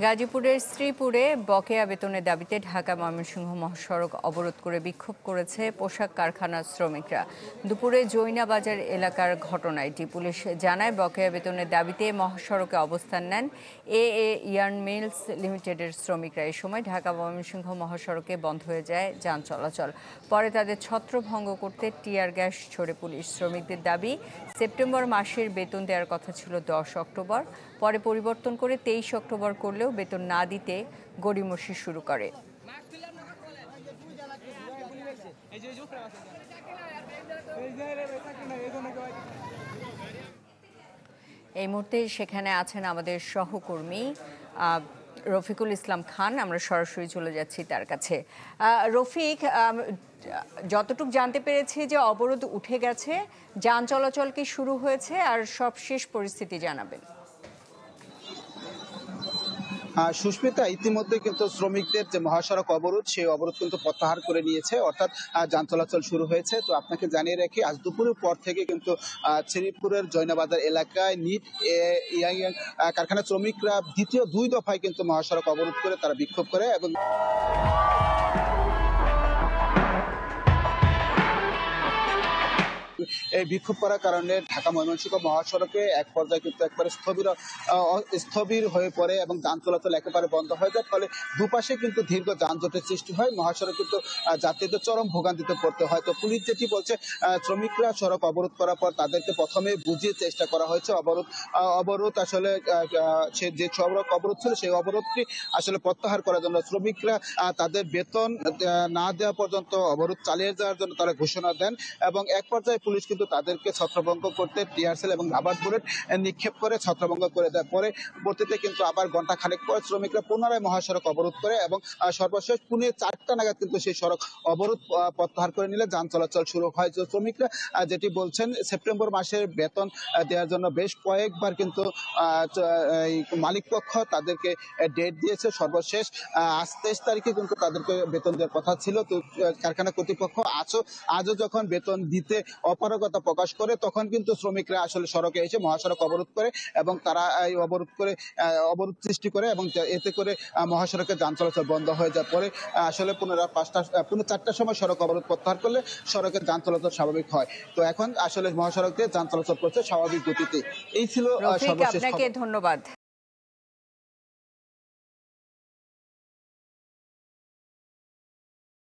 গাজীপুরের শ্রীপুরে বকেয়া বেতনের দাবিতে ঢাকা ময়মনসিংহ মহাসড়ক অবরোধ করে বিক্ষোভ করেছে পোশাক কারখানার শ্রমিকরা। দুপুরে জৈনা বাজার এলাকার ঘটনা এটি। পুলিশ জানায়, বকেয়া বেতনের দাবিতে মহাসড়কে অবস্থান নেন এ ইয়ার্ন মিলস লিমিটেডের শ্রমিকরা। এই সময় ঢাকা ময়মনসিংহ মহাসড়কে বন্ধ হয়ে যায় যান চলাচল। পরে তাদের ছত্রভঙ্গ করতে টিয়ার গ্যাস ছোড়ে পুলিশ। শ্রমিকদের দাবি, সেপ্টেম্বর মাসের বেতন দেওয়ার কথা ছিল 10 অক্টোবর, পরে পরিবর্তন করে 23 অক্টোবর করলেও বেতন না দিতে গড়িমসি শুরু করে। এই মুহূর্তে সেখানে আছেন আমাদের সহকর্মী রফিকুল ইসলাম খান। আমরা সরাসরি চলে যাচ্ছি তার কাছে। রফিক, যতটুকু জানতে পেরেছি যে অবরোধ উঠে গেছে, যান চলাচল কি শুরু হয়েছে, আর সবশেষ পরিস্থিতি জানাবেন। সুস্মিতা, ইতিমধ্যে কিন্তু শ্রমিকদের যে মহাসড়ক অবরোধ, সেই অবরোধ কিন্তু প্রত্যাহার করে নিয়েছে, অর্থাৎ যান চলাচল শুরু হয়েছে। তো আপনাকে জানিয়ে রাখি, আজ দুপুরের পর থেকে কিন্তু শ্রীপুরের জৈনাবাজার এলাকায় নিট কারখানা শ্রমিকরা দ্বিতীয় 2 দফায় কিন্তু মহাসড়ক অবরোধ করে তারা বিক্ষোভ করে এবং এই বিক্ষোভ করার কারণে ঢাকা ময়মনসিংহ মহাসড়কে এক পর্যায়ে কিন্তু একবারে স্থবির হয়ে পড়ে এবং যান চলাচল একেবারে বন্ধ হয়ে যায়। ফলে দুপাশে কিন্তু দীর্ঘ যানজটের সৃষ্টি হয়। মহাসড়ক কিন্তু যাত্রীদের চরম ভোগান্তিতে পড়তে হয়। তো পুলিশ যেটি বলছে, শ্রমিকরা সড়ক অবরোধ করার পর তাদেরকে প্রথমে বুঝিয়ে চেষ্টা করা হয়েছে। অবরোধ আসলে সে যে সড়ক অবরোধ ছিল, সেই অবরোধটি আসলে প্রত্যাহার করার জন্য শ্রমিকরা তাদের বেতন না দেওয়া পর্যন্ত অবরোধ চালিয়ে যাওয়ার জন্য তারা ঘোষণা দেন এবং এক পর্যায়ে পুলিশ কিন্তু তাদেরকে ছত্রভঙ্গ করতে টিয়ারশেল এবং রাবার বুলেট নিক্ষেপ করে ছত্রভঙ্গ করে দেয়। পরবর্তীতে কিন্তু আবার ঘন্টা খানেক পর শ্রমিকরা পুনরায় মহাসড়ক অবরোধ করে এবং সর্বশেষ পুনে 4টা নাগাদ কিন্তু সেই সড়ক অবরোধ প্রত্যাহার করে নিলে যান চলাচল শুরু হয়। যে শ্রমিকরা যেটি বলছেন, সেপ্টেম্বর মাসের বেতন দেওয়ার জন্য বেশ কয়েকবার কিন্তু মালিক পক্ষ তাদেরকে ডেট দিয়েছে। সর্বশেষ আজ 23 তারিখে কিন্তু তাদেরকে বেতন দেওয়ার কথা ছিল। তো কারখানা কর্তৃপক্ষ আজও যখন বেতন দিতে অপারগতা প্রকাশ করে, তখন কিন্তু শ্রমিকরা আসলে সড়কে এসে মহাসড়ক অবরোধ করে এবং তারা এই অবরোধ সৃষ্টি করে এবং এতে করে মহাসড়কের যান চলাচল বন্ধ হয়ে যায়। পরে আসলে পুনরায় 4টার সময় সড়ক অবরোধ প্রত্যাহার করলে সড়কের যান চলাচল স্বাভাবিক হয়। তো এখন আসলে মহাসড়কে যান চলাচল করছে স্বাভাবিক গতিতে। এই ছিল সর্বশেষ। আপনাকে ধন্যবাদ।